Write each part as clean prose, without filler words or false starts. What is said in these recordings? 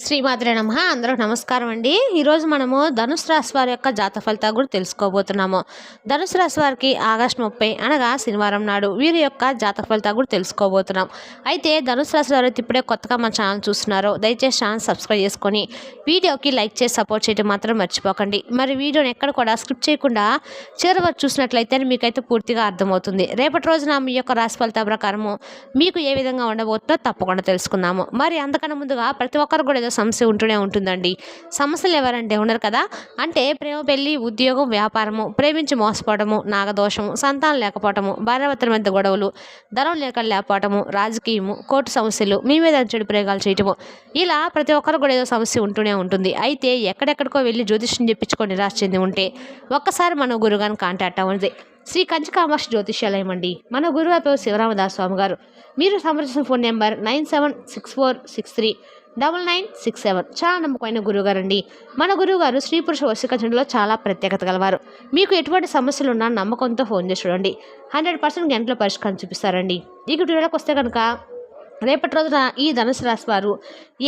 శ్రీమాత్రే నమః. అందరికి నమస్కారం అండి. ఈరోజు మనము ధనుసు రాశి వారి యొక్క జాతక ఫలితాలు కూడా తెలుసుకోబోతున్నాము. ధనుసు రాశి వారికి ఆగస్టు 30 అనగా శనివారం నాడు వీరి యొక్క జాతక ఫలితాలు కూడా తెలుసుకోబోతున్నాం. అయితే ధనుసు రాశి వారు ఇప్పుడే కొత్తగా మన ఛానల్ చూస్తున్నారో దయచేసి ఛానల్ సబ్స్క్రైబ్ చేసుకొని వీడియోకి లైక్ చేసి సపోర్ట్ చేయడం మాత్రం మర్చిపోకండి. మరి వీడియోని ఎక్కడ కూడా స్కిప్ చేయకుండా చివరి వరకు చూసినట్లయితే మీకైతే పూర్తిగా అర్థమవుతుంది. రేపటి రోజున మీ యొక్క రాశి ఫలితాల ప్రకారము మీకు ఏ విధంగా ఉండబోతుందో తప్పకుండా తెలుసుకుందాము. మరి అంతకన్నా ముందుగా ప్రతి ఒక్కరు కూడా సమస్య ఉంటూనే ఉంటుందండి. సమస్యలు ఎవరంటే ఉన్నారు కదా, అంటే ప్రేమ, పెళ్లి, ఉద్యోగం, వ్యాపారము, ప్రేమించి మోసపోవడము, నాగదోషము, సంతానం లేకపోవటము, భార్యాభర్తల మధ్య గొడవలు, ధనం లేకపోవటము, రాజకీయము, కోర్టు సమస్యలు, మీ మీద చెడు ప్రయోగాలు చేయటము, ఇలా ప్రతి ఒక్కరు కూడా ఏదో సమస్య ఉంటూనే ఉంటుంది. అయితే ఎక్కడెక్కడికో వెళ్ళి జ్యోతిష్యం చెప్పించుకొని నిరాశ చెంది ఉంటే ఒక్కసారి మన గురుగారిని కాంటాక్ట్ అవ్వండి. శ్రీ కంచి కామాక్షి జ్యోతిష్యాలయం అండి. మన గురువు పేరు శివరామదాస్ స్వామి గారు. మీరు సంప్రదించిన ఫోన్ నెంబర్ 9764639967. చాలా నమ్మకమైన గురువుగారు అండి. మన గురువుగారు స్త్రీ పురుష వశీకరణలో చాలా ప్రత్యేకత గలవారు. మీకు ఎటువంటి సమస్యలు ఉన్నా నమ్మకంతో ఫోన్ చేసి చూడండి, 100% గంటలో పరిష్కారం చూపిస్తారండి. ఇక వీడియోకి వస్తే కనుక రేపటి రోజున ఈ ధనుసు రాశి వారు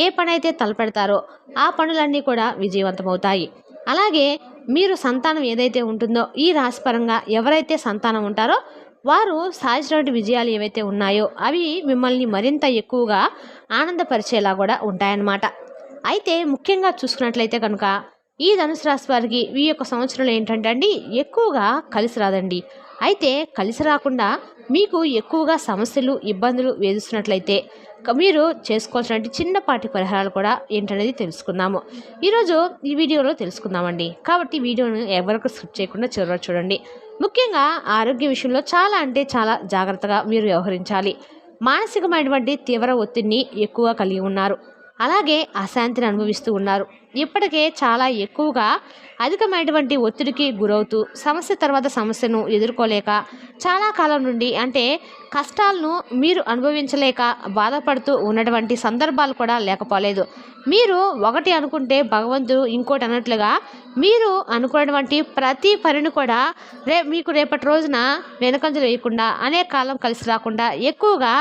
ఏ పని అయితే తలపెడతారో ఆ పనులన్నీ కూడా విజయవంతమవుతాయి. అలాగే మీరు సంతానం ఏదైతే ఉంటుందో ఈ రాశిపరంగా ఎవరైతే సంతానం ఉంటారో వారు సాధించినటువంటి విజయాలు ఏవైతే ఉన్నాయో అవి మిమ్మల్ని మరింత ఎక్కువగా ఆనందపరిచేలా కూడా ఉంటాయన్నమాట. అయితే ముఖ్యంగా చూసుకున్నట్లయితే కనుక ఈ ధనుసు రాశి వారికి ఈ యొక్క సంవత్సరంలో ఏంటంటే అండి ఎక్కువగా కలిసి రాదండి. అయితే కలిసి రాకుండా మీకు ఎక్కువగా సమస్యలు, ఇబ్బందులు వేధిస్తున్నట్లయితే మీరు చేసుకోవాల్సిన చిన్నపాటి పరిహారాలు కూడా ఏంటనేది తెలుసుకుందాము. ఈరోజు ఈ వీడియోలో తెలుసుకుందామండి. కాబట్టి వీడియోను ఎవరికి స్కిప్ చేయకుండా చివరి చూడండి. ముఖ్యంగా ఆరోగ్య విషయంలో చాలా అంటే చాలా జాగ్రత్తగా మీరు వ్యవహరించాలి. మానసికమైనటువంటి తీవ్ర ఒత్తిడిని ఎక్కువ కలిగి ఉన్నారు. అలాగే అశాంతిని అనుభవిస్తూ ఉన్నారు. ఇప్పటికే చాలా ఎక్కువగా అధికమైనటువంటి ఒత్తిడికి గురవుతూ సమస్య తర్వాత సమస్యను ఎదుర్కోలేక చాలా కాలం నుండి అంటే కష్టాలను మీరు అనుభవించలేక బాధపడుతూ ఉన్నటువంటి సందర్భాలు కూడా లేకపోలేదు. మీరు ఒకటి అనుకుంటే భగవంతుడు ఇంకోటి అన్నట్లుగా మీరు అనుకున్నటువంటి ప్రతి పనిని కూడా మీకు రేపటి రోజున వెనకంజలు వేయకుండా అనేక కాలం కలిసి రాకుండా ఎక్కువగా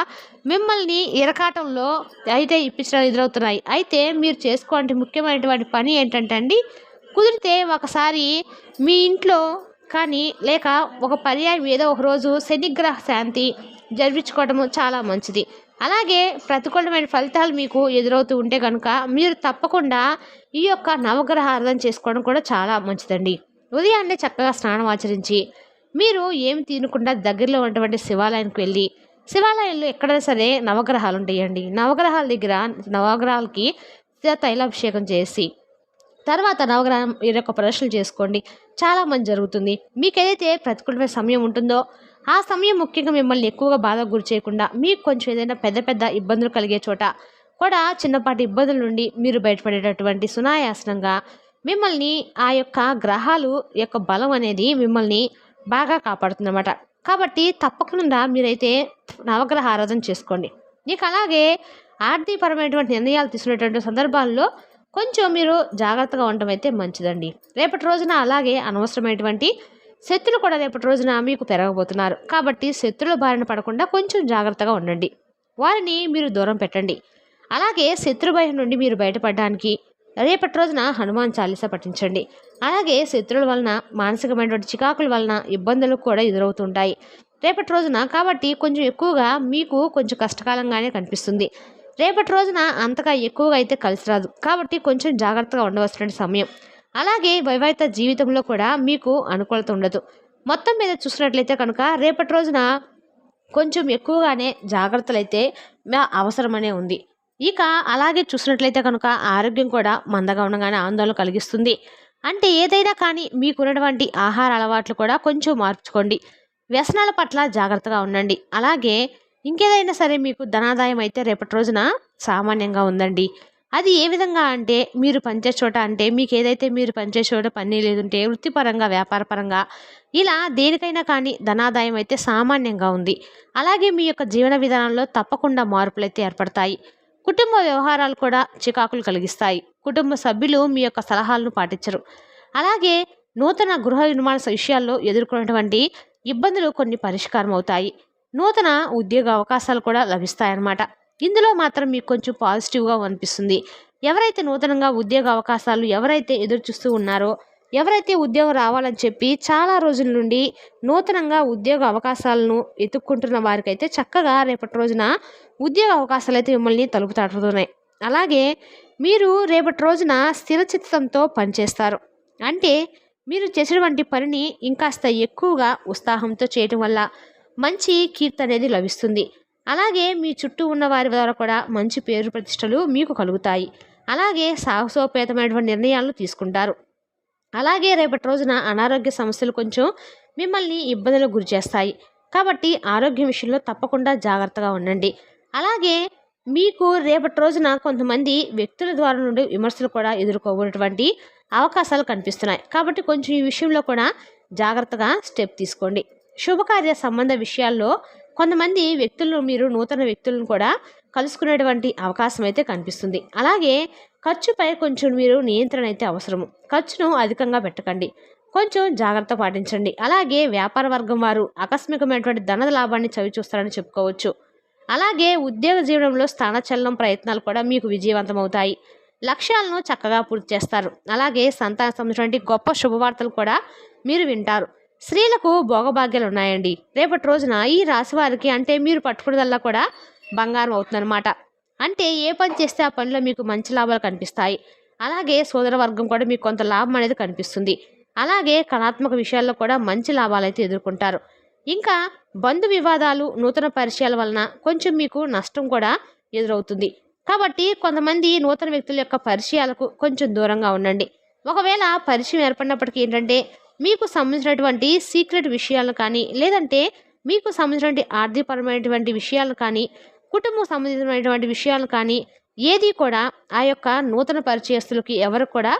మిమ్మల్ని ఇరకాటంలో అయితే ఇప్పించడం ఎదురవుతున్నాయి. అయితే మీరు చేసుకోవాలంటే ముఖ్యమైనటువంటి పని ఏంటంటే అండి, కుదిరితే ఒకసారి మీ ఇంట్లో కానీ లేక ఒక పర్యాయం ఏదో ఒక రోజు శనిగ్రహ శాంతి జరిపించుకోవడము చాలా మంచిది. అలాగే ప్రతికూలమైన ఫలితాలు మీకు ఎదురవుతూ ఉంటే కనుక మీరు తప్పకుండా ఈ యొక్క నవగ్రహ ఆరాధన చేసుకోవడం కూడా చాలా మంచిదండి. ఉదయాన్నే చక్కగా స్నానం ఆచరించి మీరు ఏమి తినకుండా దగ్గరలో ఉన్నటువంటి శివాలయానికి వెళ్ళి శివాలయంలో ఎక్కడైనా సరే నవగ్రహాలు ఉంటాయండి. నవగ్రహాల దగ్గర నవగ్రహాలకి తైలాభిషేకం చేసి తర్వాత నవగ్రహం యొక్క ప్రదర్శనలు చేసుకోండి. చాలా మంచి జరుగుతుంది. మీకు ఏదైతే ప్రతికూలమైన సమయం ఉంటుందో ఆ సమయం ముఖ్యంగా మిమ్మల్ని ఎక్కువగా బాధకు గురి చేయకుండా మీకు కొంచెం ఏదైనా పెద్ద పెద్ద ఇబ్బందులు కలిగే చోట కూడా చిన్నపాటి ఇబ్బందుల నుండి మీరు బయటపడేటటువంటి సునాయాసనంగా మిమ్మల్ని ఆ యొక్క గ్రహాలు యొక్క బలం అనేది మిమ్మల్ని బాగా కాపాడుతుందన్నమాట. కాబట్టి తప్పకుండా మీరైతే నవగ్రహ ఆరాధన చేసుకోండి. ఇక అలాగే ఆర్థికపరమైనటువంటి నిర్ణయాలు తీసుకునేటువంటి సందర్భాల్లో కొంచెం మీరు జాగ్రత్తగా ఉండటం అయితే మంచిదండి. రేపటి రోజున అలాగే అనవసరమైనటువంటి శత్రులు కూడా రేపటి రోజున మీకు పెరగబోతున్నారు. కాబట్టి శత్రుల బారిన పడకుండా కొంచెం జాగ్రత్తగా ఉండండి. వారిని మీరు దూరం పెట్టండి. అలాగే శత్రు భయం నుండి మీరు బయటపడడానికి రేపటి రోజున హనుమాన్ చాలీసా పఠించండి. అలాగే శత్రువుల వలన మానసికమైనటువంటి చికాకుల వలన ఇబ్బందులు కూడా ఎదురవుతుంటాయి రేపటి రోజున. కాబట్టి కొంచెం ఎక్కువగా మీకు కొంచెం కష్టకాలంగానే కనిపిస్తుంది. రేపటి రోజున అంతగా ఎక్కువగా అయితే కలిసి రాదు. కాబట్టి కొంచెం జాగ్రత్తగా ఉండవలసిన సమయం. అలాగే వైవాహిక జీవితంలో కూడా మీకు అనుకూలత ఉండదు. మొత్తం మీద చూసినట్లయితే కనుక రేపటి రోజున కొంచెం ఎక్కువగానే జాగ్రత్తలు అయితే అవసరమనే ఉంది. ఇక అలాగే చూసినట్లయితే కనుక ఆరోగ్యం కూడా మందగా ఉండగానే ఆందోళన కలిగిస్తుంది. అంటే ఏదైనా కానీ మీకున్నటువంటి ఆహార అలవాట్లు కూడా కొంచెం మార్చుకోండి. వ్యసనాల పట్ల జాగ్రత్తగా ఉండండి. అలాగే ఇంకేదైనా సరే మీకు ధనాదాయం అయితే రేపటి రోజున సామాన్యంగా ఉందండి. అది ఏ విధంగా అంటే మీరు పనిచేసే చోట అంటే మీకు ఏదైతే మీరు పనిచేసే చోట పని లేదంటే వృత్తిపరంగా వ్యాపారపరంగా ఇలా దేనికైనా కానీ ధనాదాయం అయితే సామాన్యంగా ఉంది. అలాగే మీ యొక్క జీవన విధానంలో తప్పకుండా మార్పులు అయితే ఏర్పడతాయి. కుటుంబ వ్యవహారాలు కూడా చికాకులు కలిగిస్తాయి. కుటుంబ సభ్యులు మీ యొక్క సలహాలను పాటించరు. అలాగే నూతన గృహ నిర్మాణ విషయాల్లో ఎదుర్కొన్నటువంటి ఇబ్బందులు కొన్ని పరిష్కారం అవుతాయి. నూతన ఉద్యోగ అవకాశాలు కూడా లభిస్తాయన్నమాట. ఇందులో మాత్రం మీకు కొంచెం పాజిటివ్గా అనిపిస్తుంది. ఎవరైతే నూతనంగా ఉద్యోగ అవకాశాలు ఎవరైతే ఎదురు చూస్తూ ఉన్నారో, ఎవరైతే ఉద్యోగం రావాలని చెప్పి చాలా రోజుల నుండి నూతనంగా ఉద్యోగ అవకాశాలను ఎతుక్కుంటున్న వారికైతే చక్కగా రేపటి రోజున ఉద్యోగ అవకాశాలు అయితే మిమ్మల్ని తలుపు తడుతున్నాయి. అలాగే మీరు రేపటి రోజున స్థిరచిత్తంతో పనిచేస్తారు. అంటే మీరు చేసినటువంటి పనిని ఇంకాస్త ఎక్కువగా ఉత్సాహంతో చేయటం వల్ల మంచి కీర్తి అనేది లభిస్తుంది. అలాగే మీ చుట్టూ ఉన్న వారి ద్వారా కూడా మంచి పేరు ప్రతిష్టలు మీకు కలుగుతాయి. అలాగే సాహసోపేతమైనటువంటి నిర్ణయాలను తీసుకుంటారు. అలాగే రేపటి రోజున అనారోగ్య సమస్యలు కొంచెం మిమ్మల్ని ఇబ్బందులకు గురి చేస్తాయి. కాబట్టి ఆరోగ్యం విషయంలో తప్పకుండా జాగ్రత్తగా ఉండండి. అలాగే మీకు రేపటి రోజున కొంతమంది వ్యక్తుల ద్వారా నుండి విమర్శలు కూడా ఎదుర్కోబోయేటువంటి అవకాశాలు కనిపిస్తున్నాయి. కాబట్టి కొంచెం ఈ విషయంలో కూడా జాగ్రత్తగా స్టెప్ తీసుకోండి. శుభకార్య సంబంధ విషయాల్లో కొంతమంది వ్యక్తులను మీరు నూతన వ్యక్తులను కూడా కలుసుకునేటువంటి అవకాశం అయితే కనిపిస్తుంది. అలాగే ఖర్చుపై కొంచెం మీరు నియంత్రణ అయితే అవసరము. ఖర్చును అధికంగా పెట్టకండి. కొంచెం జాగ్రత్త పాటించండి. అలాగే వ్యాపార వర్గం వారు ఆకస్మికమైనటువంటి ధన లాభాన్ని చవి చూస్తారని చెప్పుకోవచ్చు. అలాగే ఉద్యోగ జీవనంలో స్థానచలనం ప్రయత్నాలు కూడా మీకు విజయవంతమవుతాయి. లక్ష్యాలను చక్కగా పూర్తి చేస్తారు. అలాగే సంతాన సంబంధించినటువంటి గొప్ప శుభవార్తలు కూడా మీరు వింటారు. స్త్రీలకు భోగభాగ్యాలు ఉన్నాయండి. రేపటి రోజున ఈ రాశి వారికి అంటే మీరు పట్టుకున్నదల్లా కూడా బంగారం అవుతుందన్నమాట. అంటే ఏ పని చేస్తే ఆ పనిలో మీకు మంచి లాభాలు కనిపిస్తాయి. అలాగే సోదర వర్గం కూడా మీకు కొంత లాభం అనేది కనిపిస్తుంది. అలాగే కళాత్మక విషయాల్లో కూడా మంచి లాభాలు అయితే ఎదుర్కొంటారు. ఇంకా బంధు వివాదాలు నూతన పరిచయాల వలన కొంచెం మీకు నష్టం కూడా ఎదురవుతుంది. కాబట్టి కొంతమంది నూతన వ్యక్తుల యొక్క పరిచయాలకు కొంచెం దూరంగా ఉండండి. ఒకవేళ పరిచయం ఏర్పడినప్పటికీ ఏంటంటే మీకు సంబంధించినటువంటి సీక్రెట్ విషయాలను కానీ, లేదంటే మీకు సంబంధించినటువంటి ఆర్థికపరమైనటువంటి విషయాలను కానీ, కుటుంబం సంబంధించినటువంటి విషయాలను కానీ ఏది కూడా ఆ యొక్క నూతన పరిచయస్తులకి ఎవరు కూడా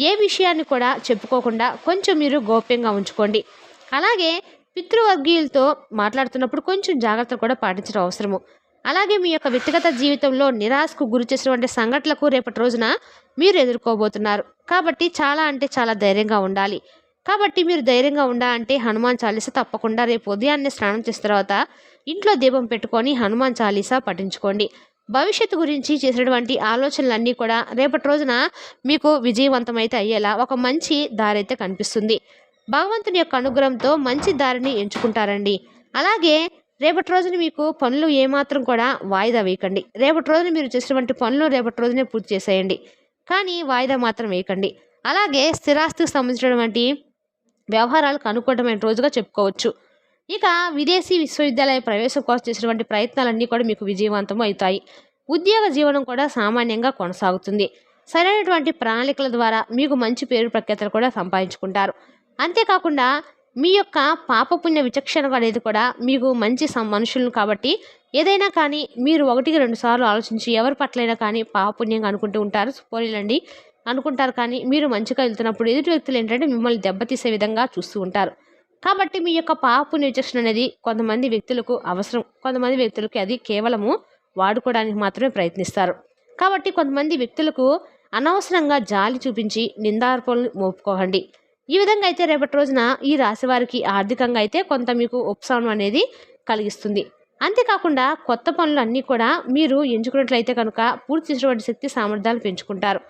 ఏ విషయాన్ని కూడా చెప్పుకోకుండా కొంచెం మీరు గోప్యంగా ఉంచుకోండి. అలాగే పితృవర్గీయులతో మాట్లాడుతున్నప్పుడు కొంచెం జాగ్రత్త కూడా పాటించడం అవసరము. అలాగే మీ యొక్క వ్యక్తిగత జీవితంలో నిరాశకు గురి చేసినటువంటి సంఘటనలకు రేపటి రోజున మీరు ఎదుర్కోబోతున్నారు. కాబట్టి చాలా అంటే చాలా ధైర్యంగా ఉండాలి. కాబట్టి మీరు ధైర్యంగా ఉండాలంటే హనుమాన్ చాలీసా తప్పకుండా రేపు ఉదయాన్నే స్నానం చేసిన తర్వాత ఇంట్లో దీపం పెట్టుకొని హనుమాన్ చాలీసా పఠించుకోండి. భవిష్యత్తు గురించి చేసినటువంటి ఆలోచనలన్నీ కూడా రేపటి రోజున మీకు విజయవంతమైతే అయ్యేలా ఒక మంచి దారి అయితే కనిపిస్తుంది. భగవంతుని యొక్క అనుగ్రహంతో మంచి దారిని ఎంచుకుంటారండి. అలాగే రేపటి రోజున మీకు పనులు ఏమాత్రం కూడా వాయిదా వేయకండి. రేపటి రోజున మీరు చేసినటువంటి పనులు రేపటి రోజునే పూర్తి చేసేయండి. కానీ వాయిదా మాత్రం వేయకండి. అలాగే స్థిరాస్తికి సంబంధించినటువంటి వ్యవహారాలకు అనుకూలమైన రోజుగా చెప్పుకోవచ్చు. ఇక విదేశీ విశ్వవిద్యాలయ ప్రవేశం కోసం చేసినటువంటి ప్రయత్నాలన్నీ కూడా మీకు విజయవంతం అవుతాయి. ఉద్యోగ జీవనం కూడా సామాన్యంగా కొనసాగుతుంది. సరైనటువంటి ప్రణాళికల ద్వారా మీకు మంచి పేరు ప్రఖ్యాతలు కూడా సంపాదించుకుంటారు. అంతేకాకుండా మీ యొక్క పాపపుణ్య విచక్షణ అనేది కూడా మీకు మంచి మనుషులను కాబట్టి ఏదైనా కానీ మీరు 1-2 సార్లు ఆలోచించి ఎవరి పట్లైనా కానీ పాపపుణ్యంగా అనుకుంటూ ఉంటారు. పోనీలండి అనుకుంటారు. కానీ మీరు మంచిగా వెళ్తున్నప్పుడు ఎదుటి వ్యక్తులు ఏంటంటే మిమ్మల్ని దెబ్బతీసే విధంగా చూస్తూ ఉంటారు. కాబట్టి మీ యొక్క పాపపుణ్య విచక్షణ అనేది కొంతమంది వ్యక్తులకు అవసరం. కొంతమంది వ్యక్తులకి అది కేవలము వాడుకోవడానికి మాత్రమే ప్రయత్నిస్తారు. కాబట్టి కొంతమంది వ్యక్తులకు అనవసరంగా జాలి చూపించి నిందార్పణలు మోపుకోకండి. ఈ విధంగా అయితే రేపటి రోజున ఈ రాశి వారికి ఆర్థికంగా అయితే కొంత మీకు ఉపశమనం అనేది కలిగిస్తుంది. అంతేకాకుండా కొత్త పనులు అన్నీ కూడా మీరు ఎంచుకున్నట్లయితే కనుక పూర్తి చేసినటువంటి శక్తి సామర్థ్యాలు పెంచుకుంటారు.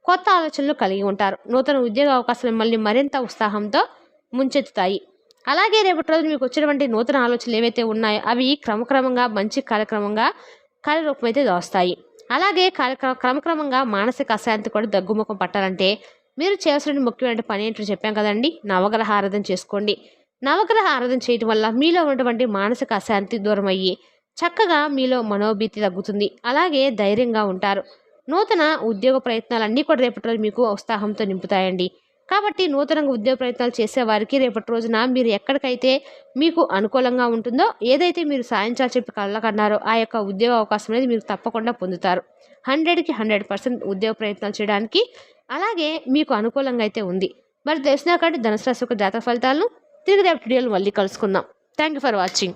కొత్త ఆలోచనలు కలిగి ఉంటారు. నూతన ఉద్యోగ అవకాశాలు మిమ్మల్ని మరింత ఉత్సాహంతో ముంచెత్తుతాయి. అలాగే రేపటి రోజున మీకు వచ్చినటువంటి నూతన ఆలోచనలు ఏవైతే ఉన్నాయో అవి క్రమక్రమంగా మంచి కార్యరూపం అయితే దోస్తాయి. అలాగే క్రమక్రమంగా మానసిక అశాంతి కూడా దగ్గుముఖం పట్టాలంటే మీరు చేయాల్సిన ముఖ్యమైన పని ఏంటో చెప్పాం కదండి, నవగ్రహ ఆరాధన చేసుకోండి. నవగ్రహ ఆరాధన చేయటం వల్ల మీలో ఉన్నటువంటి మానసిక అశాంతి దూరం అయ్యి చక్కగా మీలో మనోభీతి తగ్గుతుంది. అలాగే ధైర్యంగా ఉంటారు. నూతన ఉద్యోగ ప్రయత్నాలన్నీ కూడా రేపటి రోజు మీకు ఉత్సాహంతో నింపుతాయండి. కాబట్టి నూతనంగా ఉద్యోగ ప్రయత్నాలు చేసేవారికి రేపటి రోజున మీరు ఎక్కడికైతే మీకు అనుకూలంగా ఉంటుందో, ఏదైతే మీరు సాధించాలని చెప్పి కళ్ళకన్నారో ఆ యొక్క ఉద్యోగ అవకాశం అనేది మీరు తప్పకుండా పొందుతారు. 100కి 100% ఉద్యోగ ప్రయత్నాలు చేయడానికి అలాగే మీకు అనుకూలంగా అయితే ఉంది. మరి తెలిసినా కానీ ధనుసు రాశి యొక్క జాతక ఫలితాలను తిరిగి రేపటి వీడియోలో మళ్ళీ కలుసుకుందాం. Thank you for watching.